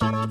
Hello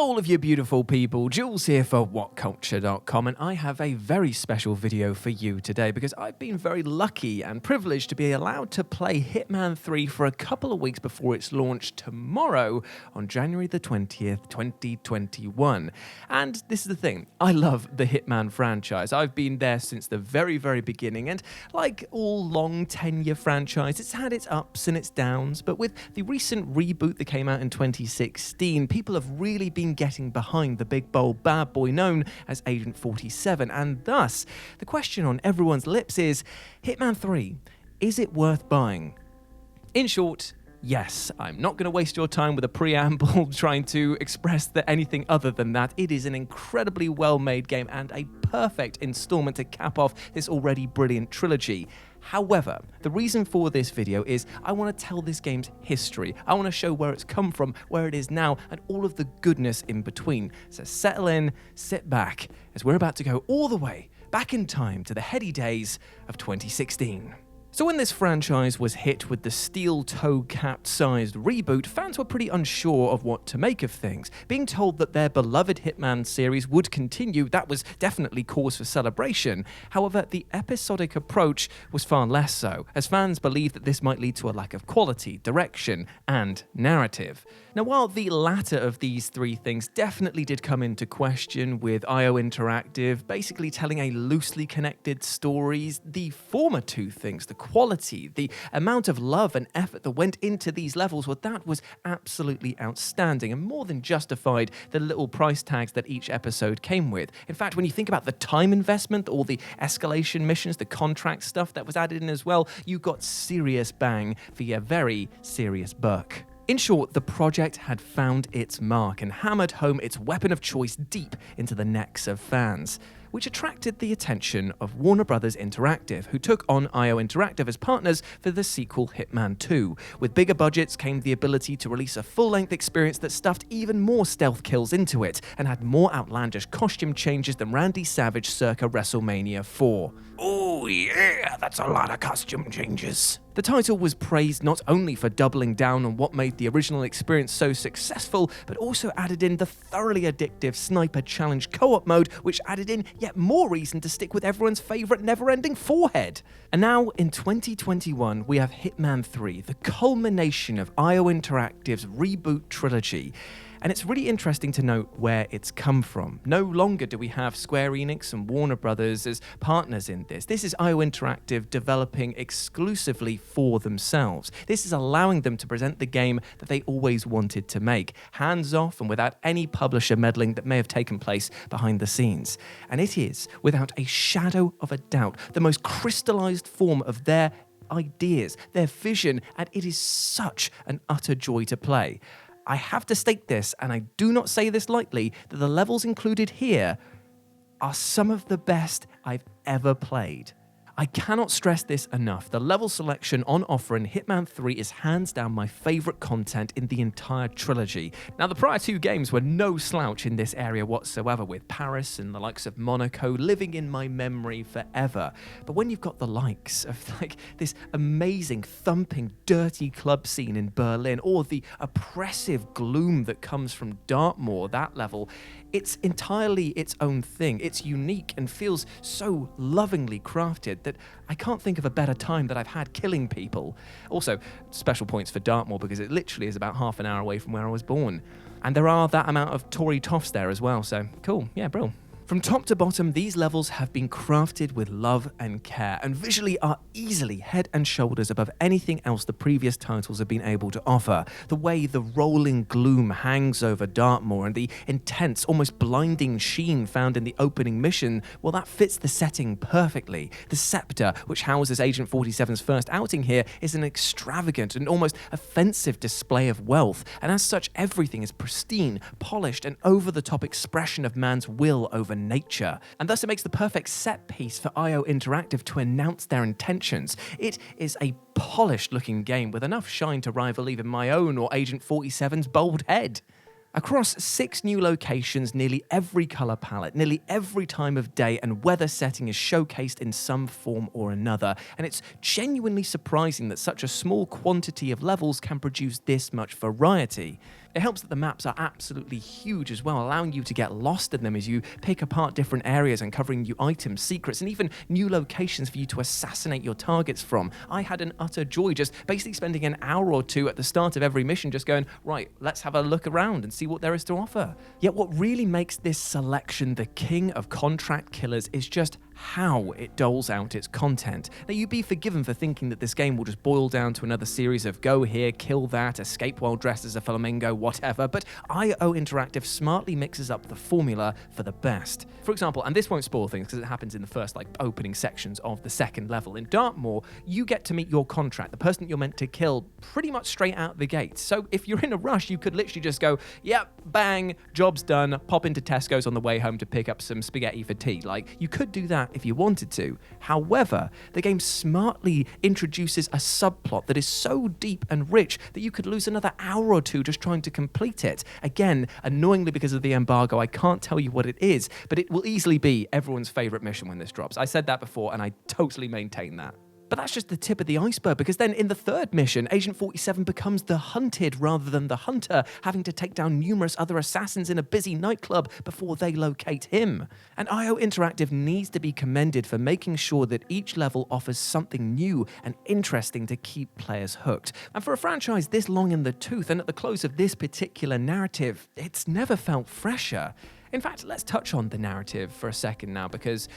all of you beautiful people, Jules here for WhatCulture.com, and I have a very special video for you today because I've been very lucky and privileged to be allowed to play Hitman 3 for a couple of weeks before its launch tomorrow on January the 20th, 2021. And this is the thing, I love the Hitman franchise. I've been there since the very, very beginning, and like all long tenure franchise, it's had its ups and its downs, but with the recent reboot that came out in 2016, people have really been getting behind the big bold bad boy known as Agent 47, and thus the question on everyone's lips is, Hitman 3, is it worth buying? In short, yes. I'm not going to waste your time with a preamble trying to express anything other than that. It is an incredibly well-made game and a perfect installment to cap off this already brilliant trilogy. However, the reason for this video is I want to tell this game's history. I want to show where it's come from, where it is now, and all of the goodness in between. So settle in, sit back, as we're about to go all the way back in time to the heady days of 2016. So when this franchise was hit with the steel toe cap sized reboot, fans were pretty unsure of what to make of things. Being told that their beloved Hitman series would continue, that was definitely cause for celebration. However, the episodic approach was far less so, as fans believed that this might lead to a lack of quality, direction, and narrative. Now, while the latter of these three things definitely did come into question with IO Interactive basically telling a loosely connected stories, the former two things, the quality, the amount of love and effort that went into these levels, well, that was absolutely outstanding and more than justified the little price tags that each episode came with. In fact, when you think about the time investment, all the escalation missions, the contract stuff that was added in as well, you got serious bang for your very serious buck. In short, the project had found its mark and hammered home its weapon of choice deep into the necks of fans, which attracted the attention of Warner Bros. Interactive, who took on IO Interactive as partners for the sequel Hitman 2. With bigger budgets came the ability to release a full-length experience that stuffed even more stealth kills into it, and had more outlandish costume changes than Randy Savage circa WrestleMania 4. Oh yeah, that's a lot of costume changes. The title was praised not only for doubling down on what made the original experience so successful, but also added in the thoroughly addictive Sniper Challenge co-op mode, which added in yet more reason to stick with everyone's favourite never-ending forehead. And now, in 2021, we have Hitman 3, the culmination of IO Interactive's reboot trilogy. And it's really interesting to note where it's come from. No longer do we have Square Enix and Warner Brothers as partners in this. This is IO Interactive developing exclusively for themselves. This is allowing them to present the game that they always wanted to make, hands-off and without any publisher meddling that may have taken place behind the scenes. And it is, without a shadow of a doubt, the most crystallized form of their ideas, their vision, and it is such an utter joy to play. I have to state this, and I do not say this lightly, that the levels included here are some of the best I've ever played. I cannot stress this enough. The level selection on offer in Hitman 3 is hands down my favourite content in the entire trilogy. Now, the prior two games were no slouch in this area whatsoever, with Paris and the likes of Monaco living in my memory forever. But when you've got the likes of this amazing, thumping, dirty club scene in Berlin, or the oppressive gloom that comes from Dartmoor, that level, it's entirely its own thing. It's unique and feels so lovingly crafted that I can't think of a better time that I've had killing people. Also, special points for Dartmoor because it literally is about half an hour away from where I was born. And there are that amount of Tory toffs there as well, so cool, yeah, bro. From top to bottom, these levels have been crafted with love and care, and visually are easily head and shoulders above anything else the previous titles have been able to offer. The way the rolling gloom hangs over Dartmoor and the intense, almost blinding sheen found in the opening mission, well, that fits the setting perfectly. The scepter, which houses Agent 47's first outing here, is an extravagant and almost offensive display of wealth, and as such, everything is pristine, polished, and over-the-top expression of man's will over nature, and thus it makes the perfect set piece for IO Interactive to announce their intentions. It is a polished looking game with enough shine to rival even my own or Agent 47's bold head. Across 6 new locations, nearly every color palette, nearly every time of day and weather setting is showcased in some form or another, and it's genuinely surprising that such a small quantity of levels can produce this much variety. It helps that the maps are absolutely huge as well, allowing you to get lost in them as you pick apart different areas, uncovering new items, secrets, and even new locations for you to assassinate your targets from. I had an utter joy just basically spending an hour or two at the start of every mission just going, right, let's have a look around and see what there is to offer. Yet what really makes this selection the king of contract killers is just how it doles out its content. Now, you'd be forgiven for thinking that this game will just boil down to another series of go here, kill that, escape while dressed as a flamingo, whatever, but IO Interactive smartly mixes up the formula for the best. For example, and this won't spoil things because it happens in the first opening sections of the second level, in Dartmoor, you get to meet your contract, the person that you're meant to kill, pretty much straight out the gate. So if you're in a rush, you could literally just go, yep, bang, job's done, pop into Tesco's on the way home to pick up some spaghetti for tea. You could do that if you wanted to. However, the game smartly introduces a subplot that is so deep and rich that you could lose another hour or two just trying to complete it. Again, annoyingly because of the embargo, I can't tell you what it is, but it will easily be everyone's favorite mission when this drops. I said that before and I totally maintain that. But that's just the tip of the iceberg, because then in the third mission, Agent 47 becomes the hunted rather than the hunter, having to take down numerous other assassins in a busy nightclub before they locate him. And IO Interactive needs to be commended for making sure that each level offers something new and interesting to keep players hooked. And for a franchise this long in the tooth, and at the close of this particular narrative, it's never felt fresher. In fact, let's touch on the narrative for a second now, because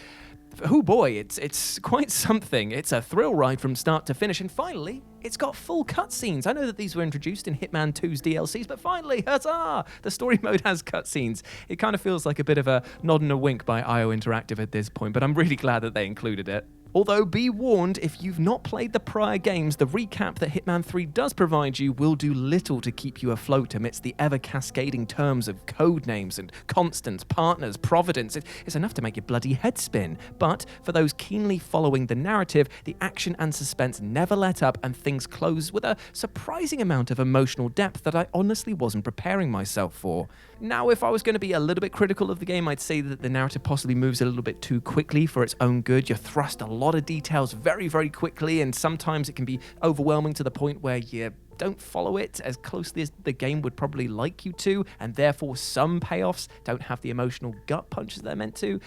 oh boy, it's quite something. It's a thrill ride from start to finish, and finally, it's got full cutscenes. I know that these were introduced in Hitman 2's DLCs, but finally, huzzah! The story mode has cutscenes. It kind of feels like a bit of a nod and a wink by IO Interactive at this point, but I'm really glad that they included it. Although, be warned, if you've not played the prior games, the recap that Hitman 3 does provide you will do little to keep you afloat amidst the ever-cascading terms of code names and constants, partners, providence. It's enough to make your bloody head spin. But for those keenly following the narrative, the action and suspense never let up, and things close with a surprising amount of emotional depth that I honestly wasn't preparing myself for. Now, if I was going to be a little bit critical of the game, I'd say that the narrative possibly moves a little bit too quickly for its own good. You're thrust a lot of details very, very quickly, and sometimes it can be overwhelming to the point where you don't follow it as closely as the game would probably like you to, and therefore some payoffs don't have the emotional gut punches they're meant to.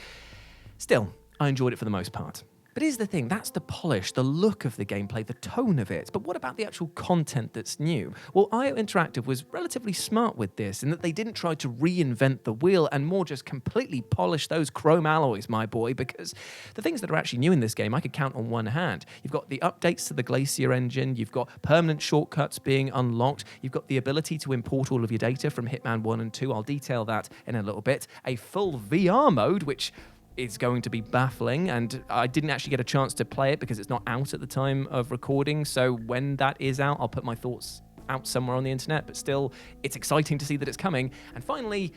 Still, I enjoyed it for the most part. But here's the thing, that's the polish, the look of the gameplay, the tone of it. But what about the actual content that's new? Well, IO Interactive was relatively smart with this in that they didn't try to reinvent the wheel and more just completely polish those chrome alloys, my boy, because the things that are actually new in this game I could count on one hand. You've got the updates to the Glacier engine, you've got permanent shortcuts being unlocked, you've got the ability to import all of your data from Hitman 1 and 2, I'll detail that in a little bit, a full VR mode, which is going to be baffling, and I didn't actually get a chance to play it because it's not out at the time of recording, so when that is out, I'll put my thoughts out somewhere on the internet, but still, it's exciting to see that it's coming. And finally,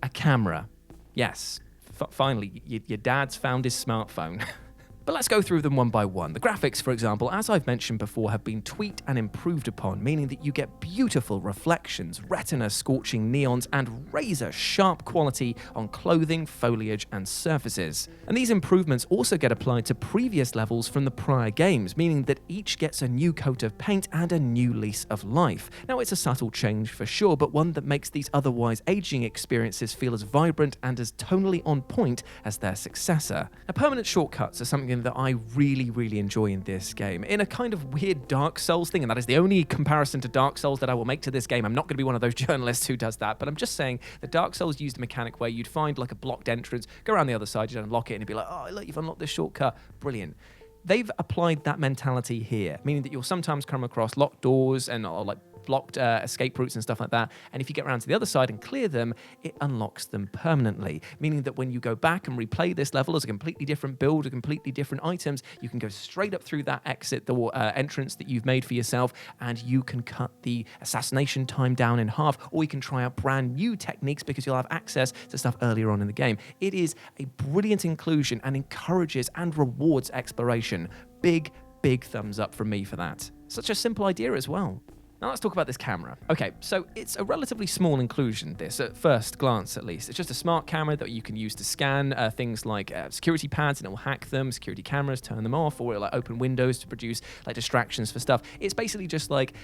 a camera. Yes, finally, your dad's found his smartphone. But let's go through them one by one. The graphics, for example, as I've mentioned before, have been tweaked and improved upon, meaning that you get beautiful reflections, retina scorching neons, and razor sharp quality on clothing, foliage, and surfaces. And these improvements also get applied to previous levels from the prior games, meaning that each gets a new coat of paint and a new lease of life. Now, it's a subtle change for sure, but one that makes these otherwise aging experiences feel as vibrant and as tonally on point as their successor. Now, permanent shortcuts are something that I really, really enjoy in this game, in a kind of weird Dark Souls thing, and that is the only comparison to Dark Souls that I will make to this game. I'm not going to be one of those journalists who does that, but I'm just saying that Dark Souls used a mechanic where you'd find like a blocked entrance, go around the other side, you'd unlock it, and it'd be like, oh, look, you've unlocked this shortcut. Brilliant. They've applied that mentality here, meaning that you'll sometimes come across locked doors and or like blocked escape routes and stuff like that, and if you get around to the other side and clear them, it unlocks them permanently, meaning that when you go back and replay this level as a completely different build, a completely different items, you can go straight up through that exit door entrance that you've made for yourself, and you can cut the assassination time down in half, or you can try out brand new techniques because you'll have access to stuff earlier on in the game. It is a brilliant inclusion and encourages and rewards exploration. Big thumbs up from me for that. Such a simple idea as well. Now let's talk about this camera. Okay, so it's a relatively small inclusion, this, at first glance at least. It's just a smart camera that you can use to scan things like security pads, and it will hack them, security cameras, turn them off, or it'll like open windows to produce like distractions for stuff. It's basically just like,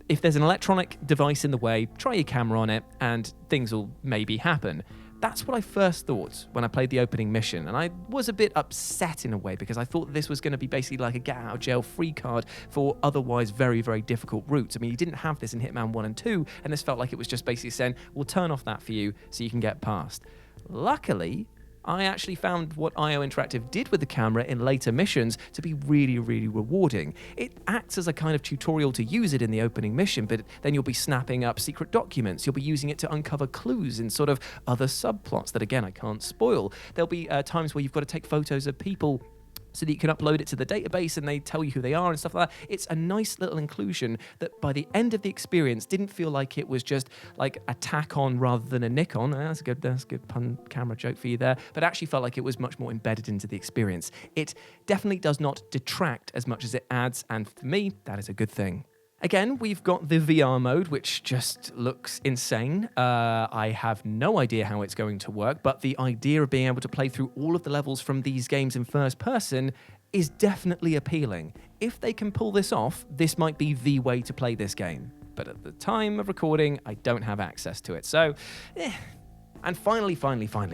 if there's an electronic device in the way, try your camera on it, and things will maybe happen. That's what I first thought when I played the opening mission, and I was a bit upset in a way because I thought that this was going to be basically like a get-out-of-jail-free card for otherwise very, very difficult routes. I mean, you didn't have this in Hitman 1 and 2, and this felt like it was just basically saying, we'll turn off that for you so you can get past. Luckily, I actually found what IO Interactive did with the camera in later missions to be really, really rewarding. It acts as a kind of tutorial to use it in the opening mission, but then you'll be snapping up secret documents. You'll be using it to uncover clues in sort of other subplots that, again, I can't spoil. There'll be times where you've got to take photos of people so that you can upload it to the database and they tell you who they are and stuff like that. It's a nice little inclusion that by the end of the experience didn't feel like it was just like a tack on rather than a nick on. That's a good pun camera joke for you there. But actually felt like it was much more embedded into the experience. It definitely does not detract as much as it adds, and for me, that is a good thing. Again, we've got the VR mode, which just looks insane. I have no idea how it's going to work, but the idea of being able to play through all of the levels from these games in first person is definitely appealing. If they can pull this off, this might be the way to play this game. But at the time of recording, I don't have access to it, so And finally,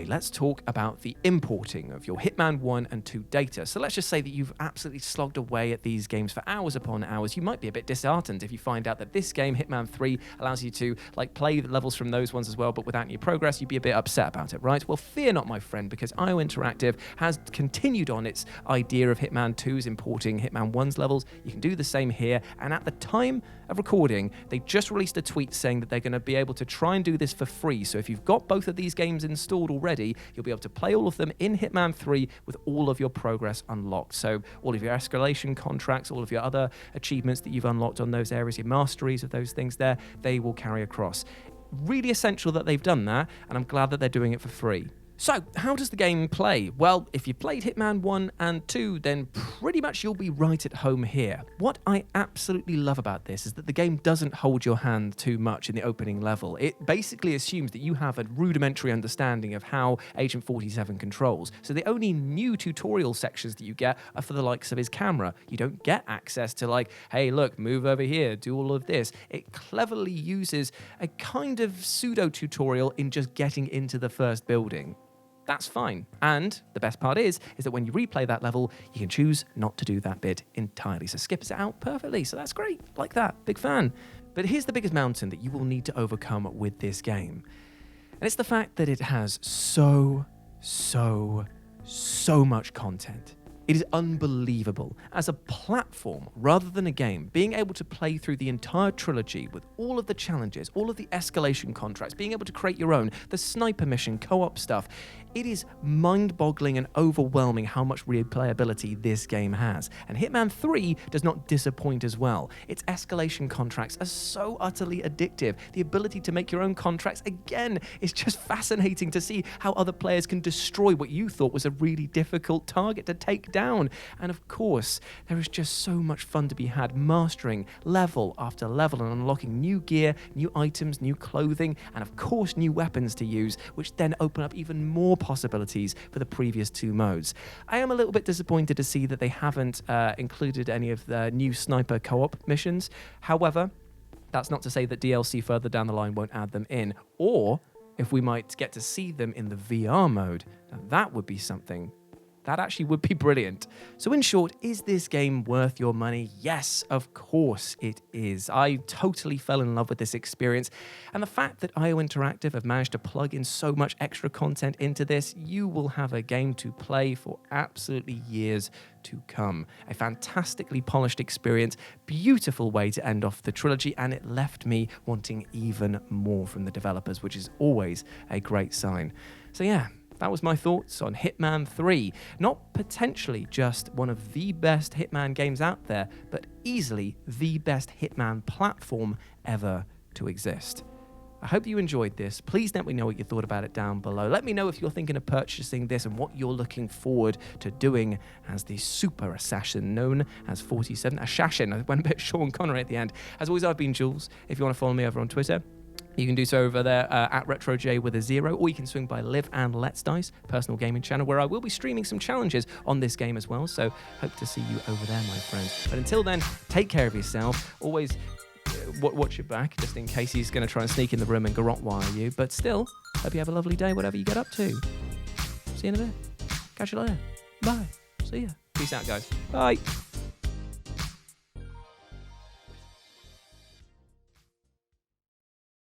let's talk about the importing of your Hitman 1 and 2 data. So let's just say that you've absolutely slogged away at these games for hours upon hours. You might be a bit disheartened if you find out that this game, Hitman 3, allows you to play the levels from those ones as well, but without any progress. You'd be a bit upset about it, right? Well, fear not, my friend, because IO Interactive has continued on its idea of Hitman 2's importing Hitman 1's levels. You can do the same here, and at the time of recording, they just released a tweet saying that they're going to be able to try and do this for free. So if you've got both of these games installed already, you'll be able to play all of them in Hitman 3 with all of your progress unlocked. So all of your escalation contracts, all of your other achievements that you've unlocked on those areas, your masteries of those things there, they will carry across. Really essential that they've done that, and I'm glad that they're doing it for free. So, how does the game play? Well, if you played Hitman 1 and 2, then pretty much you'll be right at home here. What I absolutely love about this is that the game doesn't hold your hand too much in the opening level. It basically assumes that you have a rudimentary understanding of how Agent 47 controls. So the only new tutorial sections that you get are for the likes of his camera. You don't get access to hey, look, move over here, do all of this. It cleverly uses a kind of pseudo-tutorial in just getting into the first building. That's fine. And the best part is that when you replay that level, you can choose not to do that bit entirely. So skips it out perfectly. So that's great. Like that. Big fan. But here's the biggest mountain that you will need to overcome with this game. And it's the fact that it has so much content. It is unbelievable. As a platform, rather than a game, being able to play through the entire trilogy with all of the challenges, all of the escalation contracts, being able to create your own, the sniper mission, co-op stuff, it is mind-boggling and overwhelming how much replayability this game has. And Hitman 3 does not disappoint as well. Its escalation contracts are so utterly addictive. The ability to make your own contracts, again, is just fascinating to see how other players can destroy what you thought was a really difficult target to take down. And of course, there is just so much fun to be had mastering level after level and unlocking new gear, new items, new clothing, and of course new weapons to use, which then open up even more possibilities for the previous two modes. I am a little bit disappointed to see that they haven't included any of the new sniper co-op missions. However, that's not to say that DLC further down the line won't add them in, or if we might get to see them in the VR mode. Now that would be something. That actually would be brilliant. So in short, is this game worth your money? Yes, of course it is. I totally fell in love with this experience. And the fact that IO Interactive have managed to plug in so much extra content into this, you will have a game to play for absolutely years to come. A fantastically polished experience, beautiful way to end off the trilogy, and it left me wanting even more from the developers, which is always a great sign. So yeah, that was my thoughts on Hitman 3. Not potentially just one of the best Hitman games out there, but easily the best Hitman platform ever to exist. I hope you enjoyed this. Please let me know what you thought about it down below. Let me know if you're thinking of purchasing this and what you're looking forward to doing as the super assassin known as 47. Assassin. I went a bit Sean Connery at the end. As always, I've been Jules. If you want to follow me over on Twitter, you can do so over there at RetroJ with a 0, or you can swing by Live and Let's Dice, personal gaming channel, where I will be streaming some challenges on this game as well. So hope to see you over there, my friends. But until then, take care of yourself. Always watch your back, just in case he's going to try and sneak in the room and garrote wire you. But still, hope you have a lovely day, whatever you get up to. See you in a bit. Catch you later. Bye. See ya. Peace out, guys. Bye.